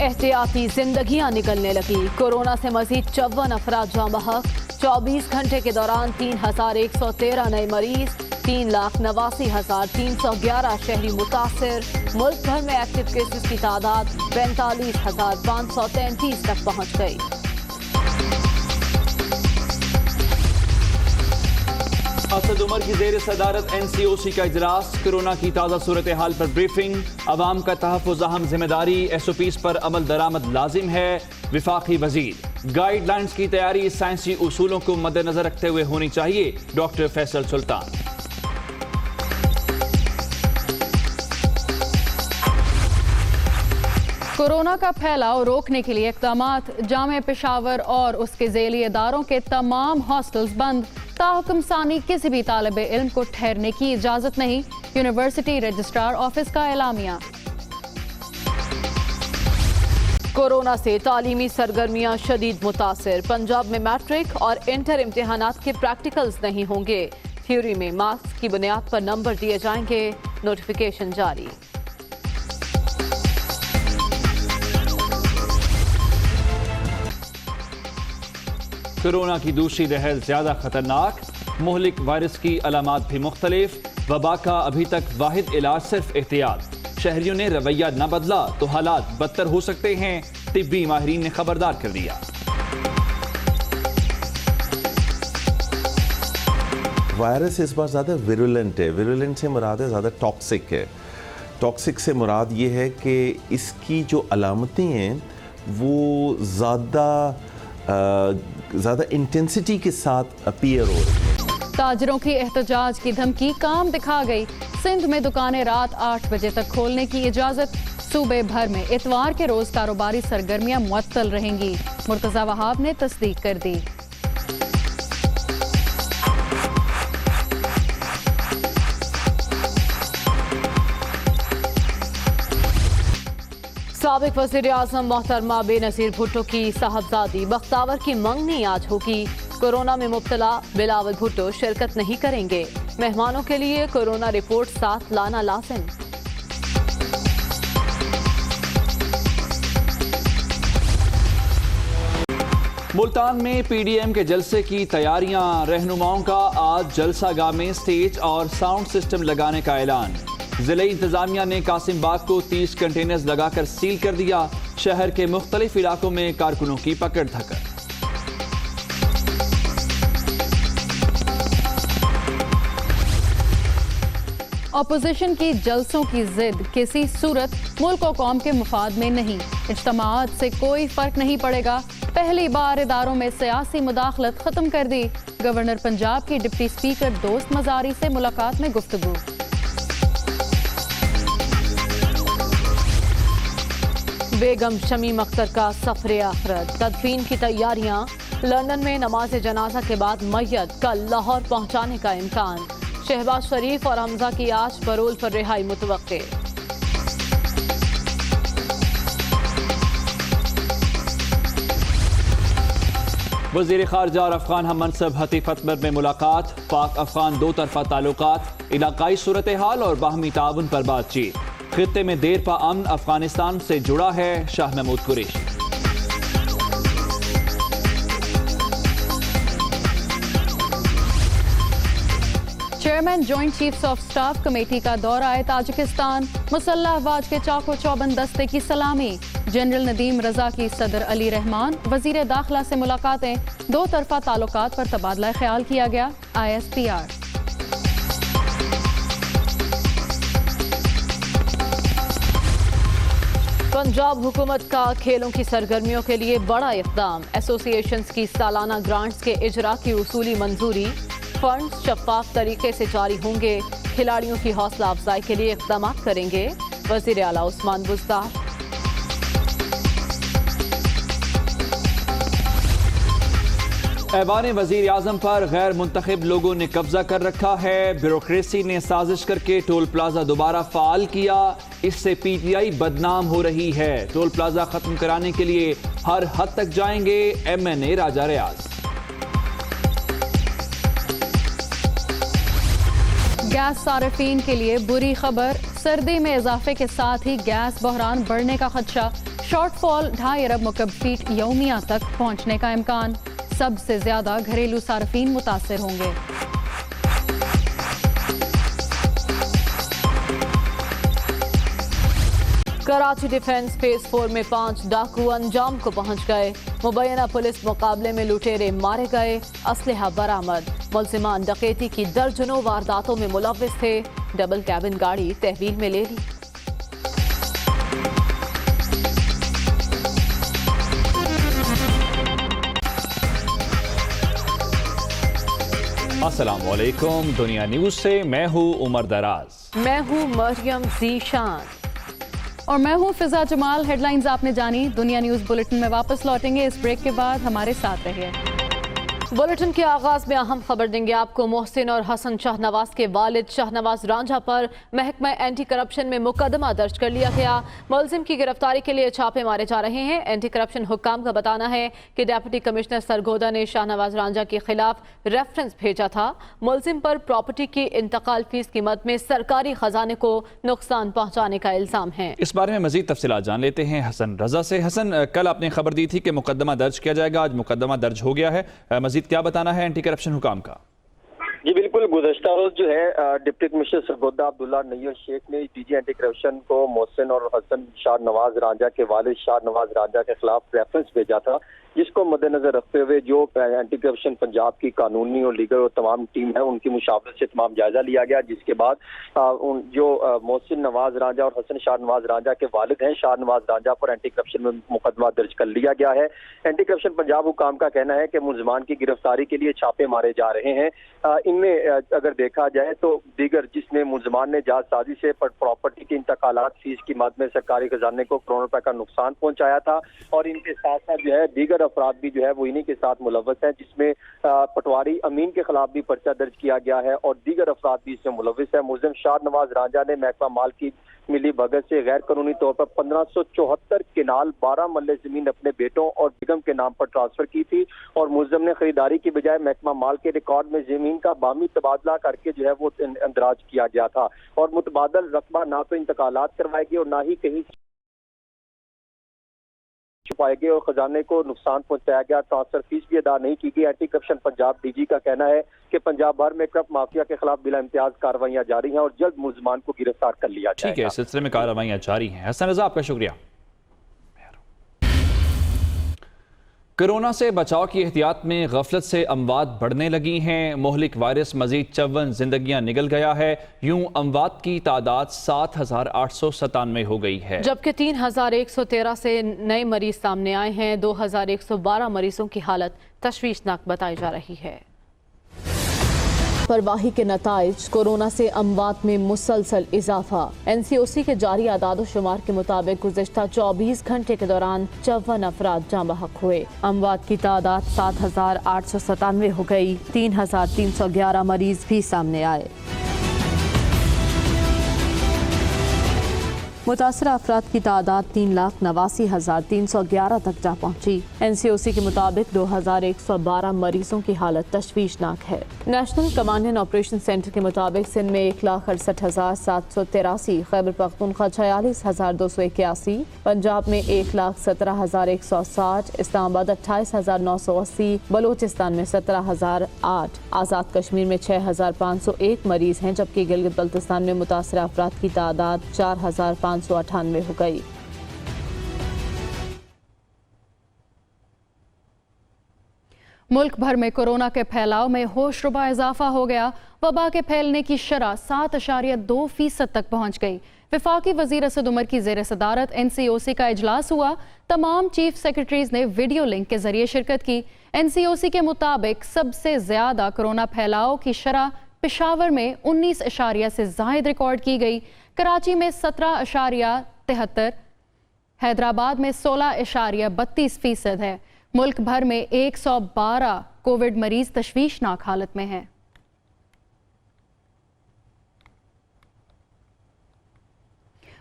एहतियाती जिंदगियां निकलने लगी। कोरोना से मजीद 54 अफराद जाँ बहक। 24 घंटे के दौरान 3113 नए मरीज, 3,89,311 शहरी मुतासिर। मुल्क भर में एक्टिव केसेस की तादाद 45,533 तक पहुँच गई। असद उमर की जेर सदारत NCOC का इजलास। कोरोना की ताज़ा सूरत हाल पर ब्रीफिंग। अवाम का तहफ़्फ़ुज़ अहम जिम्मेदारी। SOPs पर अमल दरामद लाजिम है। विफाकी वजीर गाइडलाइंस की तैयारी साइंसी उसूलों को मद्देनजर रखते हुए होनी चाहिए। डॉक्टर फैसल सुल्तान। कोरोना का फैलाव रोकने के लिए इक़दामात। जामे पेशावर और उसके ज़ेली इदारों के तमाम हॉस्टल्स बंद। ताहुकुम सानी किसी भी तालिबे इल्म को ठहरने की इजाज़त नहीं। यूनिवर्सिटी रजिस्ट्रार ऑफिस का एलामिया। कोरोना से तालीमी सरगर्मियां शदीद मुतासिर। पंजाब में मैट्रिक और इंटर इम्तिहानात के प्रैक्टिकल्स नहीं होंगे। थ्योरी में मार्क्स की बुनियाद पर नंबर दिए जाएंगे। नोटिफिकेशन जारी। कोरोना की दूसरी लहर ज्यादा खतरनाक। मुहलिक वायरस की अलामात भी मुख्तलिफ। वबा का अभी तक वाहिद इलाज सिर्फ एहतियात। शहरियों ने रवैया न बदला तो हालात बदतर हो सकते हैं। तिब्बी माहिरीन ने खबरदार कर दिया। वायरस इस बार ज़्यादा विरुलेंट है। विरुलेंट से मुराद है ज़्यादा टॉक्सिक है। टॉक्सिक से मुराद ये है कि इसकी जो अलामतें हैं वो ज़्यादा इंटेंसिटी के साथ अपीयर हो रही है। ताजरों की एहतजाज की धमकी काम दिखा गई। सिंध में दुकानें रात 8 बजे तक खोलने की इजाज़त। सूबे भर में इतवार के रोज कारोबारी सरगर्मियां मुअत्तल रहेंगी। मुर्तज़ा वहाब ने तस्दीक कर दी। साबिक वज़ीर आज़म मोहतरमा बेनज़ीर भुट्टो की साहबजादी बख्तावर की मंगनी आज होगी। कोरोना में मुब्तला बिलावल भुट्टो शिरकत नहीं करेंगे। मेहमानों के लिए कोरोना रिपोर्ट साथ लाना लाजिम। मुल्तान में PDM के जलसे की तैयारियां। रहनुमाओं का आज जलसागाह में स्टेज और साउंड सिस्टम लगाने का ऐलान। जिले इंतजामिया ने कासिम बाग को 30 कंटेनर्स लगाकर सील कर दिया। शहर के मुख्तलिफ इलाकों में कारकुनों की पकड़ धकड़। अपोजिशन की जलसों की जिद किसी सूरत मुल्क और कौम के मुफाद में नहीं। इज्तमाअत से कोई फर्क नहीं पड़ेगा। पहली बार इदारों में सियासी मुदाखलत खत्म कर दी। गवर्नर पंजाब की डिप्टी स्पीकर दोस्त मजारी से मुलाकात में गुफ्तगू। बेगम शमीम अख्तर का सफरे आखिरत। तदफीन की तैयारियां। लंदन में नमाज जनाजा के बाद मैयत कल लाहौर पहुंचाने का इम्कान। शहबाज शरीफ और हमजा की आज परोल पर रिहाई मुतवक्के। वज़ीर ख़ारजा और अफ़गान हम मनसब हतीफ़ अतमर में मुलाकात। पाक अफ़गान दो तरफ़ा ताल्लुकात, इलाकाई सूरत हाल और बाहमी ताउन पर बातचीत। खित्ते में देर पा अमन अफ़गानिस्तान से जुड़ा है। Shah Mahmood Qureshi. Chairman joint chiefs of staff committee का दौरा है ताजिकिस्तान। मुसल्लह अफवाज के चाको चौबंद दस्ते की सलामी। जनरल नदीम रजा की सदर अली रहमान वजीर दाखिला से मुलाकातें। दो तरफा ताल्लुकात पर तबादला ख्याल किया गया। ISPR। पंजाब हुकूमत का खेलों की सरगर्मियों के लिए बड़ा इक़दाम। एसोसिएशंस की सालाना ग्रांट्स के इजरा की उसूली मंजूरी। फंड शफाफ तरीके से जारी होंगे। खिलाड़ियों की हौसला अफजाई के लिए इक़दाम करेंगे वज़ीर आला उस्मान बुज़दार। ऐवान वज़ीर आज़म पर गैर मुंतखब लोगों ने कब्जा कर रखा है। ब्यूरोक्रेसी ने साजिश करके टोल प्लाजा दोबारा फाल किया। इससे PTI बदनाम हो रही है। टोल प्लाजा खत्म कराने के लिए हर हद तक जाएंगे MNA राजा रियाज। गैस सार्फिन के लिए बुरी खबर। सर्दी में इजाफे के साथ ही गैस बहरान बढ़ने का खदशा। शॉर्टफॉल 2.5 अरब मुकब फीट यौमिया तक पहुंचने का इम्कान। सबसे ज्यादा घरेलू सार्फिन मुतासिर होंगे। कराची डिफेंस फेज 4 में 5 डाकू अंजाम को पहुंच गए। मुबैना पुलिस मुकाबले में लुटेरे मारे गए, असलहा बरामद। मुलजिमान डकैती की दर्जनों वारदातों में मुलव्विस थे। डबल कैबिन गाड़ी तहवील में ले ली। अस्सलाम वालेकुम, दुनिया न्यूज से मैं हूँ उमर दराज। मैं हूँ मरियम जीशान और मैं हूं फिजा जमाल। हेडलाइंस आपने जानी। दुनिया न्यूज बुलेटिन में वापस लौटेंगे इस ब्रेक के बाद। हमारे साथ रहिए। बुलेटिन के आगाज में अहम खबर देंगे आपको। मोहसिन और हसन शाहनवाज के वालिद शाहनवाज रांझा पर महकमा एंटी करप्शन में मुकदमा दर्ज कर लिया गया। मुलजिम की गिरफ्तारी के लिए छापे मारे जा रहे हैं। एंटी करप्शन हुक्काम का बताना है कि डिप्टी कमिश्नर सरगोदा ने शाहनवाज रांझा के खिलाफ रेफरेंस भेजा था। मुलजिम पर प्रॉपर्टी की इंतकाल फीस की मद में सरकारी खजाने को नुकसान पहुंचाने का इल्जाम है। इस बारे में मजीद तफसीलात जान लेते हैं हसन रजा से। हसन, कल आपने खबर दी थी कि मुकदमा दर्ज किया जाएगा, आज मुकदमा दर्ज हो गया है। मजीद क्या बताना है एंटी करप्शन हुकाम का? जी बिल्कुल, गुज़श्ता रोज जो है डिप्टी कमिश्नर सरगोदा अब्दुल्ला नैयर शेख ने डीजी एंटी करप्शन को मोहसिन और हसन शाहनवाज रांझा के वालिद शाहनवाज रांझा के खिलाफ रेफरेंस भेजा था, जिसको मद्देनजर रखते हुए जो एंटी करप्शन पंजाब की कानूनी और लीगल और तमाम टीम है उनकी मुशावरत से तमाम जायजा लिया गया, जिसके बाद जो मोहसिन नवाज रांझा और हसन शाहनवाज रांझा के वालिद हैं शाहनवाज रांझा पर एंटी करप्शन में मुकदमा दर्ज कर लिया गया है। एंटी करप्शन पंजाब हुकाम का कहना है कि मुलजमान की गिरफ्तारी के लिए छापे मारे जा रहे हैं। इनमें अगर देखा जाए तो दीगर जिसमें मुलजमान ने जालसाजी से प्रॉपर्टी की इंतकालात फीस की मद में सरकारी खजाने को करोड़ों रुपए का नुकसान पहुंचाया था, और इनके साथ साथ जो है दीगर अफराद भी जो है वो इन्हीं के साथ मुलव्वस हैं, जिसमें पटवारी अमीन के खिलाफ भी पर्चा दर्ज किया गया है और दीगर अफराद भी इसमें मुलव्वस है। मुलजिम शाहनवाज रांझा ने महकमा माल की मिली भगत से गैर कानूनी तौर पर 1574 किनाल 12 मल्ले जमीन अपने बेटों और बेगम के नाम पर ट्रांसफर की थी, और मुलजिम ने खरीदारी की बजाय महकमा माल के रिकॉर्ड में जमीन का बामी तबादला करके जो है वो अंदराज किया गया था, और मुतबादल रकबा ना तो इंतकालात करवाए गए और ना ही कहीं छुपाए गए और खजाने को नुकसान पहुंचाया गया। ट्रांसफर फीस भी अदा नहीं की गई। एंटी करप्शन पंजाब डीजी का कहना है कि पंजाब भर में करप्ट माफिया के खिलाफ बिला इम्तियाज कार्रवाइयां जारी हैं और जल्द मुलजमान को गिरफ्तार कर लिया जाएगा। ठीक है, इस सिलसिले में कार्रवाइयां जारी हैं। हसन रजा, आपका शुक्रिया। कोरोना से बचाव की एहतियात में गफलत से अमवात बढ़ने लगी हैं। मोहलिक वायरस मजीद 54 जिंदगियां निगल गया है। यूं अमवात की तादाद 7,897 हो गई है, जबकि 3,113 से नए मरीज सामने आए हैं। 2,112 मरीजों की हालत तशवीशनाक बताई जा रही है। परवाही के नताइज कोरोना से अमवात में मुसलसल इजाफा। NCOC के जारी आदाद शुमार के मुताबिक गुज़िश्ता 24 घंटे के दौरान 54 अफराद जाँ बहक हुए। अमवात की तादाद 7,897 हो गई। 3,311 मरीज भी सामने आए। मुतासरा अफराद की तादाद 3,89,311 तक जा पहुंची। NCOC के मुताबिक 2,112 मरीजों की हालत तशवीशनाक है। National command and operation centre के मुताबिक सिंध में 1,68,783, खैबर पख्तूनख्वा 46,281, पंजाब में 1,17,160, इस्लामाबाद 28,980, बलोचिस्तान में 17,008, आज़ाद कश्मीर में 6,501 मरीज हैं, जबकि गिलगित बल्तिस्तान में मुतासरा अफराद की तादाद 4,598 हो गई। मुल्क भर में कोरोना के फैलाव में होशरुबा इजाफा हो गया। वबा के फैलने की शरह 7.2% तक पहुंच गई। वफाकी वजीर असद उमर की जेर सदारत NCOC का इजलास हुआ। तमाम चीफ सेक्रेटरीज ने वीडियो लिंक के जरिए शिरकत की। NCOC के मुताबिक सबसे ज्यादा कोरोना फैलाव की शरह पेशावर में 19 से जायद रिकॉर्ड की गई। कराची में 17.73, हैदराबाद में 16.32% है। मुल्क भर में 112 कोविड मरीज तशवीशनाक हालत में हैं।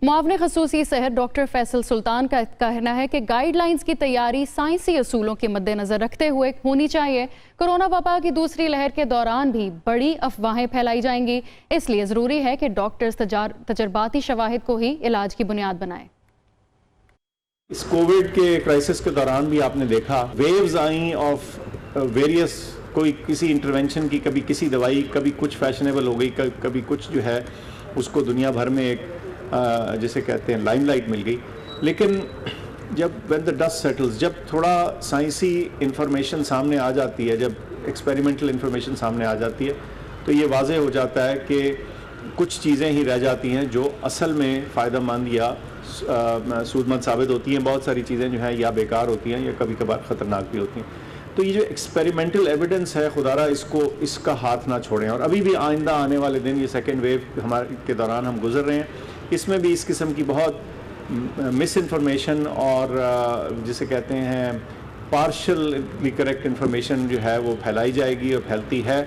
मुआवने खसूसी सेहत डॉक्टर फैसल सुल्तान का कहना है कि गाइडलाइंस की तैयारी साइंसी असूलों के मद्देनजर रखते हुए होनी चाहिए। कोरोना वबा की दूसरी लहर के दौरान भी बड़ी अफवाहें फैलाई जाएंगी, इसलिए ज़रूरी है कि डॉक्टर्स तजर्बाती शवाहिद को ही इलाज की बुनियाद बनाएं। इस कोविड के क्राइसिस के दौरान भी आपने देखा वेव्स आई ऑफ वेरियस, कोई किसी इंटरवेंशन की, कभी किसी दवाई, कभी कुछ फैशनेबल हो गई, कभी कुछ जो है उसको दुनिया भर में एक जिसे कहते हैं लाइमलाइट मिल गई। लेकिन जब व्हेन द डस्ट सेटल्स, जब थोड़ा साइंसी इंफॉर्मेशन सामने आ जाती है, जब एक्सपेरिमेंटल इंफॉर्मेशन सामने आ जाती है, तो ये वाज़ेह हो जाता है कि कुछ चीज़ें ही रह जाती हैं जो असल में फ़ायदेमंद या सूदमंद साबित होती हैं। बहुत सारी चीज़ें जो हैं या बेकार होती हैं या कभी कभार ख़तरनाक भी होती हैं। तो ये जो एक्सपेरिमेंटल एविडेंस है, खुदारा इसका हाथ ना छोड़ें। और अभी भी आइंदा आने वाले दिन, ये सेकेंड वेव हमारे के दौरान हम गुजर रहे हैं, इसमें भी इस किस्म की बहुत मिस इन्फॉर्मेशन और जिसे कहते हैं पार्शली करेक्ट इन्फॉर्मेशन जो है वो फैलाई जाएगी और फैलती है।